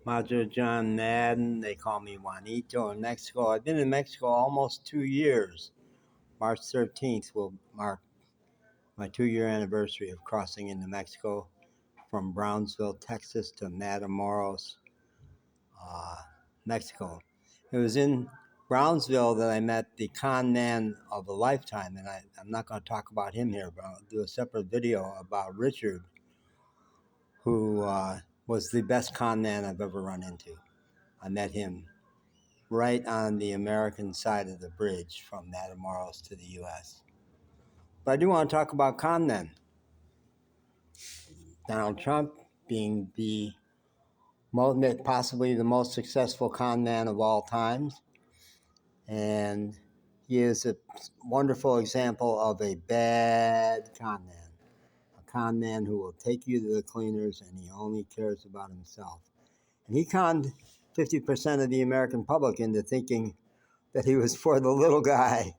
Majo John Madden. They call me Juanito in Mexico. I've been in Mexico almost 2 years. March 13th will mark my 2-year anniversary of crossing into Mexico from Brownsville, Texas to Matamoros, uh, Mexico. It was in Brownsville that I met the con man of a lifetime, and I'm not going to talk about him here, but I'll do a separate video about Richard, who was the best con man I've ever run into. I met him right on the American side of the bridge from Matamoros to the U.S. But I do want to talk about con men. Donald Trump being possibly the most successful con man of all times. And he is a wonderful example of a bad con man. A con man who will take you to the cleaners and he only cares about himself. And he conned 50% of the American public into thinking that he was for the little guy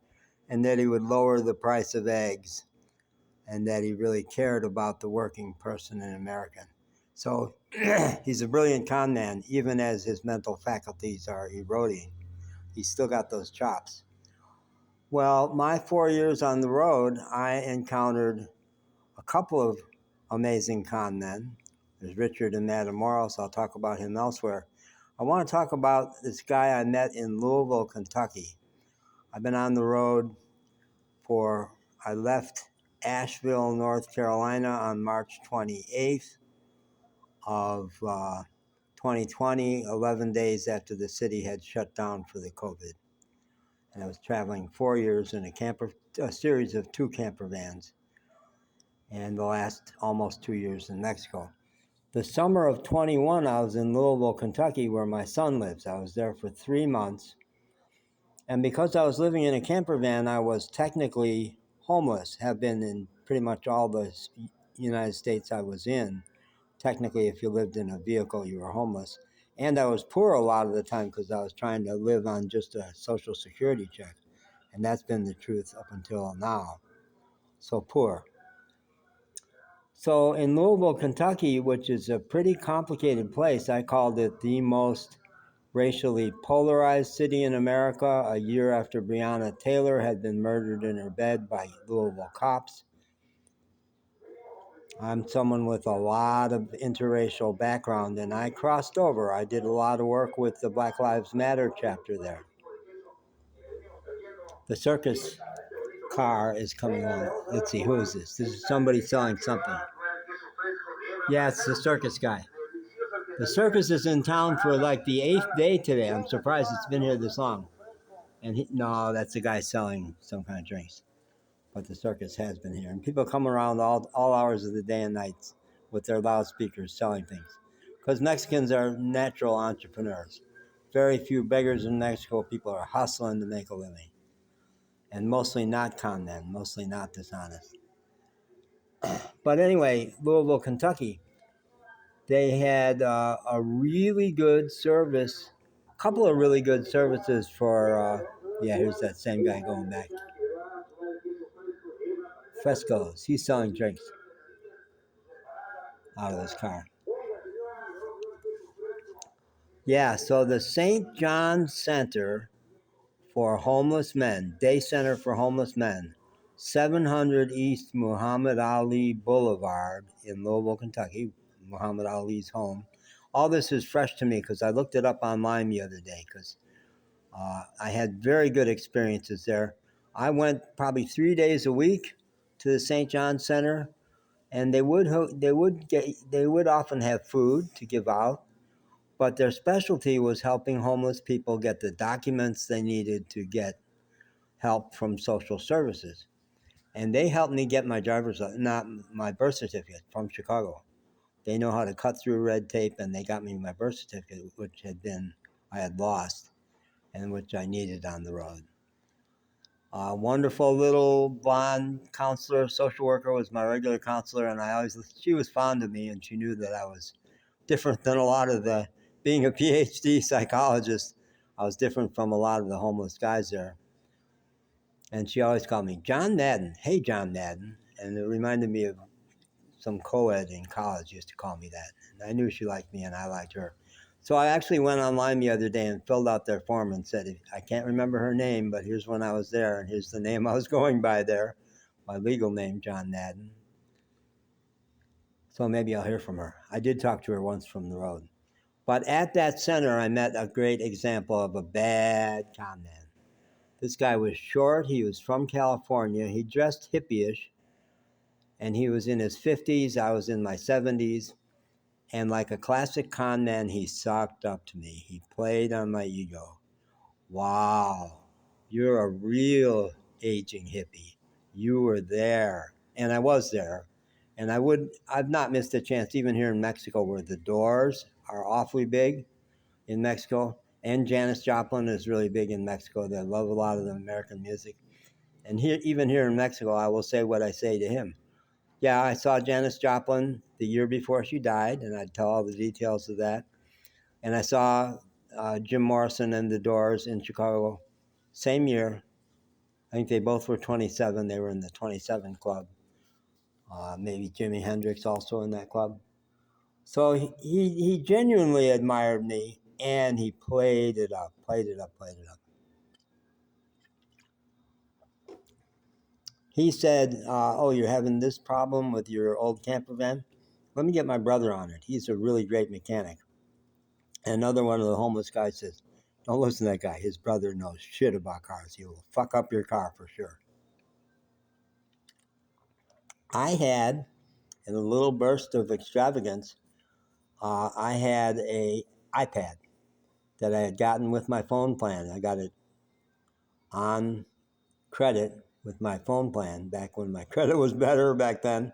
and that he would lower the price of eggs and that he really cared about the working person in America. So he's a brilliant con man, even as his mental faculties are eroding. He's still got those chops. Well, my 4 years on the road, I encountered a couple of amazing con men. There's Richard in Matamoros. I'll talk about him elsewhere. I want to talk about this guy I met in Louisville, Kentucky. I've been on the road I left Asheville, North Carolina on March 28th of 2020, 11 days after the city had shut down for the COVID. And I was traveling 4 years in a series of 2 camper vans, and the last almost 2 years in Mexico. The summer of 21, I was in Louisville, Kentucky, where my son lives. I was there for 3 months. And because I was living in a camper van, I was technically homeless, have been in pretty much all the United States I was in. Technically, if you lived in a vehicle, you were homeless. And I was poor a lot of the time because I was trying to live on just a Social Security check. And that's been the truth up until now. So poor. So in Louisville, Kentucky, which is a pretty complicated place, I called it the most racially polarized city in America a year after Breonna Taylor had been murdered in her bed by Louisville cops. I'm someone with a lot of interracial background, and I crossed over. I did a lot of work with the Black Lives Matter chapter there. The circus car is coming on. Let's see, who is this? This is somebody selling something. Yeah, it's the circus guy. The circus is in town for like the 8th day today. I'm surprised it's been here this long. And no, that's the guy selling some kind of drinks. But the circus has been here. And people come around all hours of the day and nights with their loudspeakers selling things. Because Mexicans are natural entrepreneurs. Very few beggars in Mexico. People are hustling to make a living. And mostly not con men, mostly not dishonest. But anyway, Louisville, Kentucky, they had a really good service, a couple of really good services for, here's that same guy going back. Fresco's, he's selling drinks out of his car. Yeah, so the St. John Center for Homeless Men, Day Center for Homeless Men, 700 East Muhammad Ali Boulevard in Louisville, Kentucky, Muhammad Ali's home. All this is fresh to me because I looked it up online the other day because I had very good experiences there. I went probably 3 days a week to the St. John Center, and they would often have food to give out. But their specialty was helping homeless people get the documents they needed to get help from social services. And they helped me get my not my birth certificate from Chicago. They know how to cut through red tape, and they got me my birth certificate, which I had lost and which I needed on the road. A wonderful little blonde counselor, social worker was my regular counselor, and she was fond of me, and she knew that I was different than a lot of being a PhD psychologist, I was different from a lot of the homeless guys there. And she always called me John Madden. Hey, John Madden. And it reminded me of some co-ed in college used to call me that. And I knew she liked me and I liked her. So I actually went online the other day and filled out their form and said, I can't remember her name, but here's when I was there, and here's the name I was going by there, my legal name, John Madden. So maybe I'll hear from her. I did talk to her once from the road. But at that center, I met a great example of a bad con man. This guy was short. He was from California. He dressed hippie-ish, and he was in his 50s. I was in my 70s. And like a classic con man, he sucked up to me. He played on my ego. Wow, you're a real aging hippie. You were there. And I was there. And I've not missed a chance, even here in Mexico, where the Doors are awfully big in Mexico. And Janis Joplin is really big in Mexico. They love a lot of the American music. And here, even here in Mexico, I will say what I say to him. Yeah, I saw Janis Joplin the year before she died, and I'd tell all the details of that. And I saw Jim Morrison and the Doors in Chicago, same year. I think they both were 27. They were in the 27 club. Maybe Jimi Hendrix also in that club. So he genuinely admired me, and he played it up. He said, oh, you're having this problem with your old camper van? Let me get my brother on it. He's a really great mechanic. And another one of the homeless guys says, don't listen to that guy. His brother knows shit about cars. He will fuck up your car for sure. I had, in a little burst of extravagance, I had a iPad that I had gotten with my phone plan. I got it on credit with my phone plan back when my credit was better back then.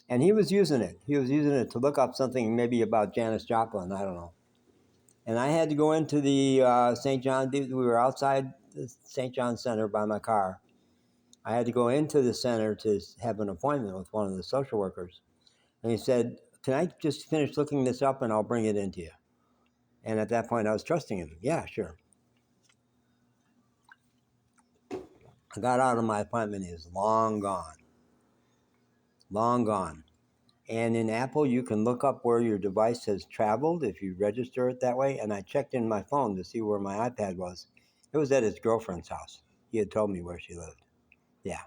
And he was using it. He was using it to look up something maybe about Janis Joplin. I don't know. And I had to go into the St. John. We were outside the St. John Center by my car. I had to go into the center to have an appointment with one of the social workers. And he said, can I just finish looking this up and I'll bring it into you? And at that point, I was trusting him. Yeah, sure. I got out of my appointment. He was long gone. Long gone. And in Apple, you can look up where your device has traveled if you register it that way. And I checked in my phone to see where my iPad was. It was at his girlfriend's house. He had told me where she lived. Yeah.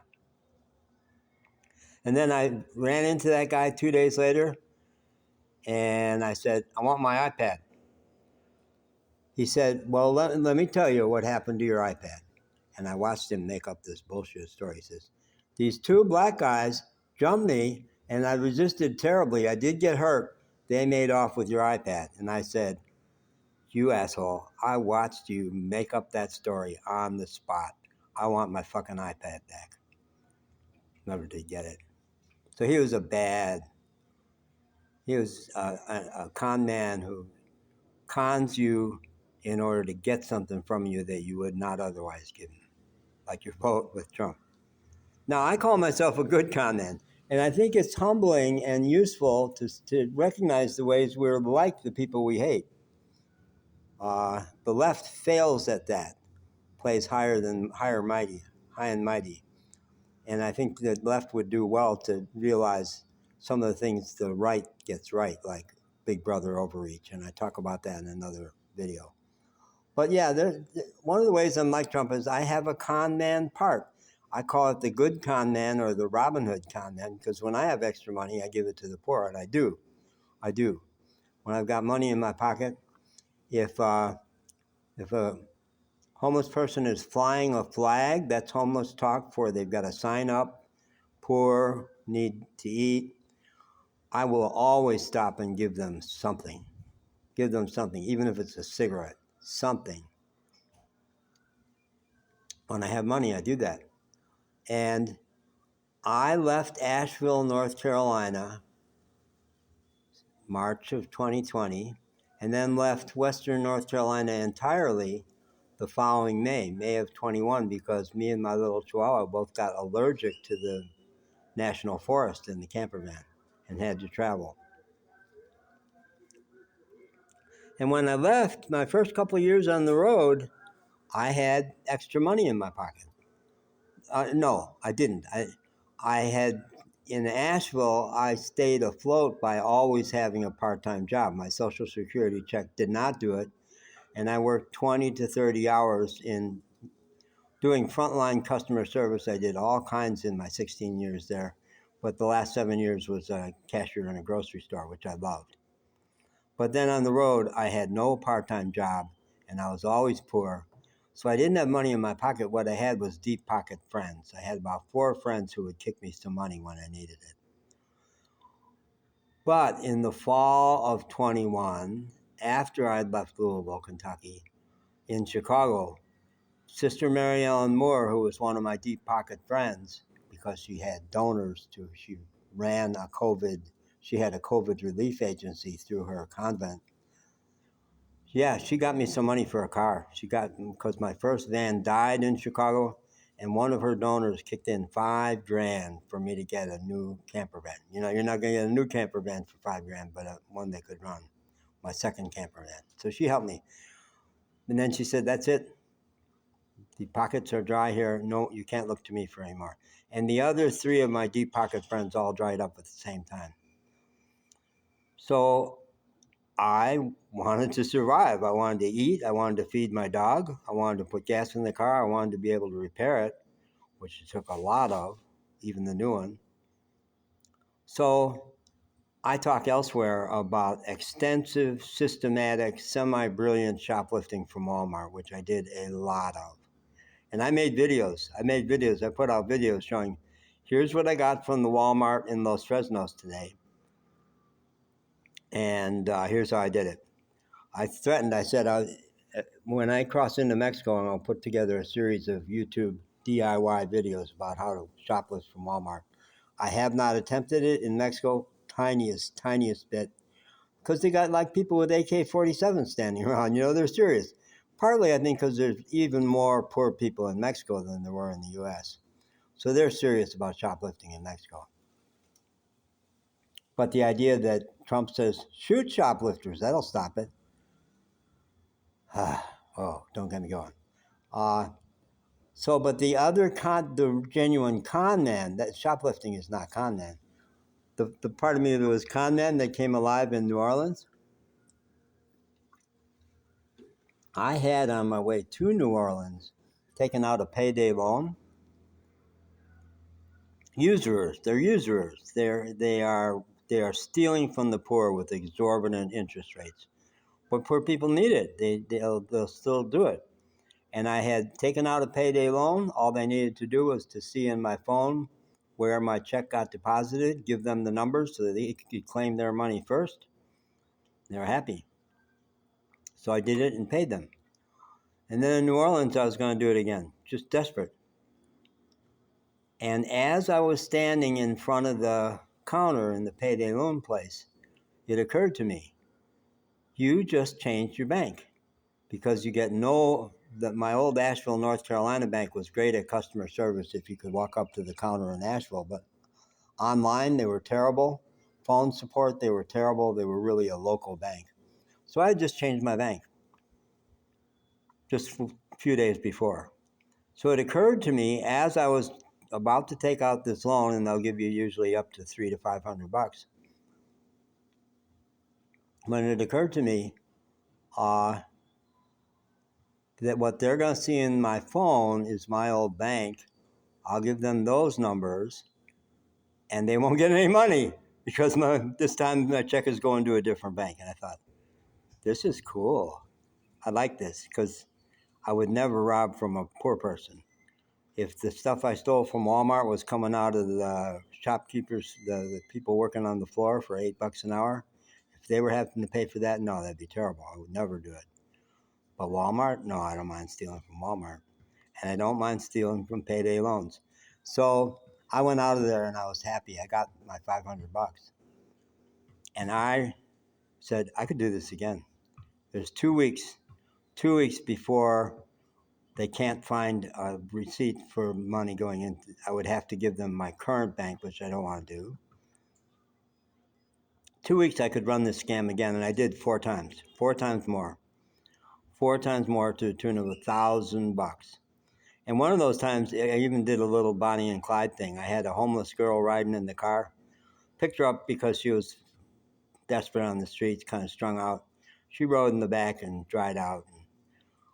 And then I ran into that guy 2 days later, and I said, I want my iPad. He said, well, let me tell you what happened to your iPad. And I watched him make up this bullshit story. He says, these two black guys jumped me, and I resisted terribly. I did get hurt. They made off with your iPad. And I said, you asshole, I watched you make up that story on the spot. I want my fucking iPad back. Never did get it. So he was a con man who cons you in order to get something from you that you would not otherwise give him, like your vote with Trump. Now, I call myself a good con man, and I think it's humbling and useful to recognize the ways we're like the people we hate. The left fails at that, plays high and mighty. And I think the left would do well to realize some of the things the right gets right, like Big Brother overreach. And I talk about that in another video. But yeah, one of the ways I'm like Trump is I have a con man part. I call it the good con man or the Robin Hood con man, because when I have extra money, I give it to the poor, and I do. When I've got money in my pocket, if a homeless person is flying a flag, that's homeless talk for they've got to sign up, poor, need to eat. I will always stop and give them something. Even if it's a cigarette, something. When I have money, I do that. And I left Asheville, North Carolina, March of 2020, and then left Western North Carolina entirely the following May of 21, because me and my little chihuahua both got allergic to the national forest in the camper van and had to travel. And when I left, my first couple of years on the road, I had extra money in my pocket. No, I didn't. I had in Asheville, I stayed afloat by always having a part-time job. My Social Security check did not do it, and I worked 20 to 30 hours in doing frontline customer service. I did all kinds in my 16 years there, but the last 7 years was a cashier in a grocery store, which I loved. But then on the road, I had no part-time job, and I was always poor. So I didn't have money in my pocket. What I had was deep pocket friends. I had about 4 friends who would kick me some money when I needed it. But in the fall of 21, after I'd left Louisville, Kentucky, in Chicago, Sister Mary Ellen Moore, who was one of my deep pocket friends, because she had donors to, she ran a COVID, she had a COVID relief agency through her convent. Yeah, she got me some money for a car. She got, because my first van died in Chicago, and one of her donors kicked in $5,000 for me to get a new camper van. You know, you're not going to get a new camper van for $5,000, but one that could run, my second camper van. So she helped me. And then she said, that's it. The pockets are dry here. No, you can't look to me for any more. And the other 3 of my deep pocket friends all dried up at the same time. So I wanted to survive. I wanted to eat. I wanted to feed my dog. I wanted to put gas in the car. I wanted to be able to repair it, which it took a lot of, even the new one. So I talk elsewhere about extensive, systematic, semi-brilliant shoplifting from Walmart, which I did a lot of. And I made videos. I put out videos showing, here's what I got from the Walmart in Los Fresnos today. And here's how I did it. I threatened, I said, when I cross into Mexico, I'll put together a series of YouTube DIY videos about how to shoplift from Walmart. I have not attempted it in Mexico, tiniest bit, because they got like people with AK-47 standing around. You know, they're serious. Partly, I think, because there's even more poor people in Mexico than there were in the U.S. So they're serious about shoplifting in Mexico. But the idea that Trump says, shoot shoplifters, that'll stop it. Oh, don't get me going. But the other the genuine con man, that shoplifting is not con man. The part of me that was con man that came alive in New Orleans, I had on my way to New Orleans taken out a payday loan. Usurers, they're usurers. They are stealing from the poor with exorbitant interest rates. But poor people need it. They'll still do it. And I had taken out a payday loan. All they needed to do was to see in my phone where my check got deposited, give them the numbers so that they could claim their money first. They're happy. So I did it and paid them. And then in New Orleans, I was going to do it again, just desperate. And as I was standing in front of the counter in the payday loan place, it occurred to me, you just changed your bank, because you get my old Asheville, North Carolina bank was great at customer service if you could walk up to the counter in Asheville, but online they were terrible. Phone support, they were terrible. They were really a local bank. So I just changed my bank just a few days before. So it occurred to me as I was about to take out this loan, and they'll give you usually up to $300 to $500. When it occurred to me that what they're going to see in my phone is my old bank, I'll give them those numbers, and they won't get any money because this time my check is going to a different bank. And I thought, this is cool. I like this because I would never rob from a poor person. If the stuff I stole from Walmart was coming out of the shopkeepers, the people working on the floor for $8 an hour, if they were having to pay for that, no, that'd be terrible. I would never do it. But Walmart, no, I don't mind stealing from Walmart. And I don't mind stealing from payday loans. So I went out of there and I was happy. I got my $500. And I said, I could do this again. There's 2 weeks before they can't find a receipt for money going in. I would have to give them my current bank, which I don't want to do. 2 weeks I could run this scam again, and I did 4 times more to the tune of $1,000. And one of those times, I even did a little Bonnie and Clyde thing. I had a homeless girl riding in the car, picked her up because she was desperate on the streets, kind of strung out. She rode in the back and dried out. And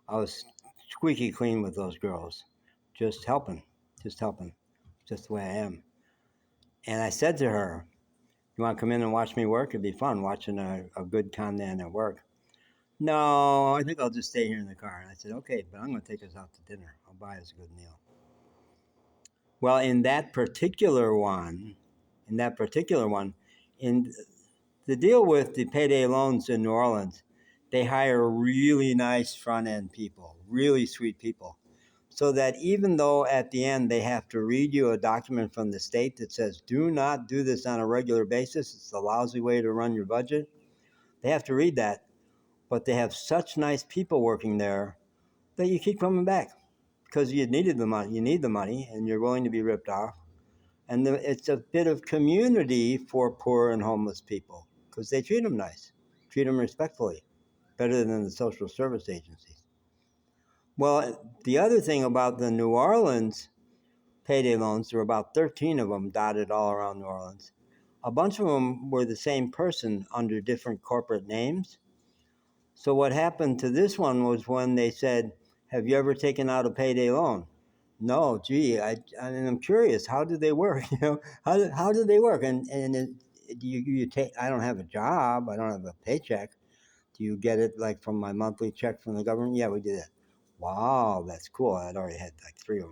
I was squeaky clean with those girls, just helping, just the way I am. And I said to her, "You want to come in and watch me work? It'd be fun watching a good con man at work." "No, I think I'll just stay here in the car." And I said, "Okay, but I'm going to take us out to dinner. I'll buy us a good meal." Well, in that particular one, in in the deal with the payday loans in New Orleans, they hire really nice front end people, really sweet people. So that even though at the end they have to read you a document from the state that says, do not do this on a regular basis, it's a lousy way to run your budget, they have to read that. But they have such nice people working there that you keep coming back because you needed the money. You need the money and you're willing to be ripped off. And it's a bit of community for poor and homeless people because they treat them nice, treat them respectfully, better than the social service agencies. Well, the other thing about the New Orleans payday loans, there were about 13 of them dotted all around New Orleans. A bunch of them were the same person under different corporate names. So what happened to this one was when they said, "Have you ever taken out a payday loan?" "No, gee, I'm curious. How do they work? How do they work? And you take. I don't have a job. I don't have a paycheck. Do you get it like from my monthly check from the government?" "Yeah, we do that." "Wow, that's cool. I'd already had like 3 of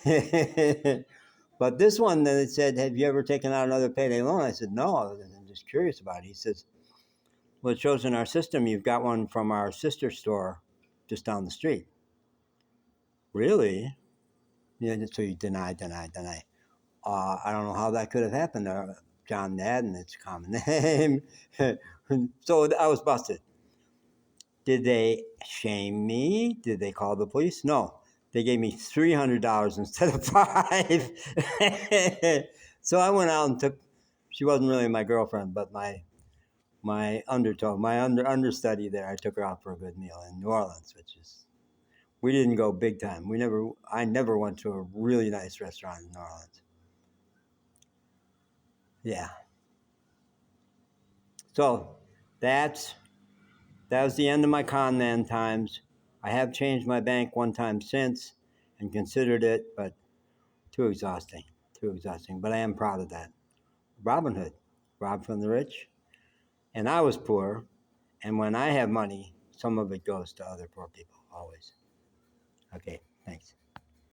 them." But this one, then it said, "Have you ever taken out another payday loan?" I said, "No, I'm just curious about it." He says, "Well, it shows in our system you've got one from our sister store just down the street." "Really?" Yeah, so you deny. I don't know how that could have happened. John Madden, it's a common name. So I was busted. Did they shame me? Did they call the police? No. They gave me $300 instead of 5. So I went out and took. She wasn't really my girlfriend, but my understudy there. I took her out for a good meal in New Orleans, which is, we didn't go big time. I never went to a really nice restaurant in New Orleans. Yeah. So that was the end of my con man times. I have changed my bank one time since and considered it, but too exhausting. Too exhausting. But I am proud of that. Robin Hood, rob from the rich. And I was poor. And when I have money, some of it goes to other poor people, always. Okay, thanks.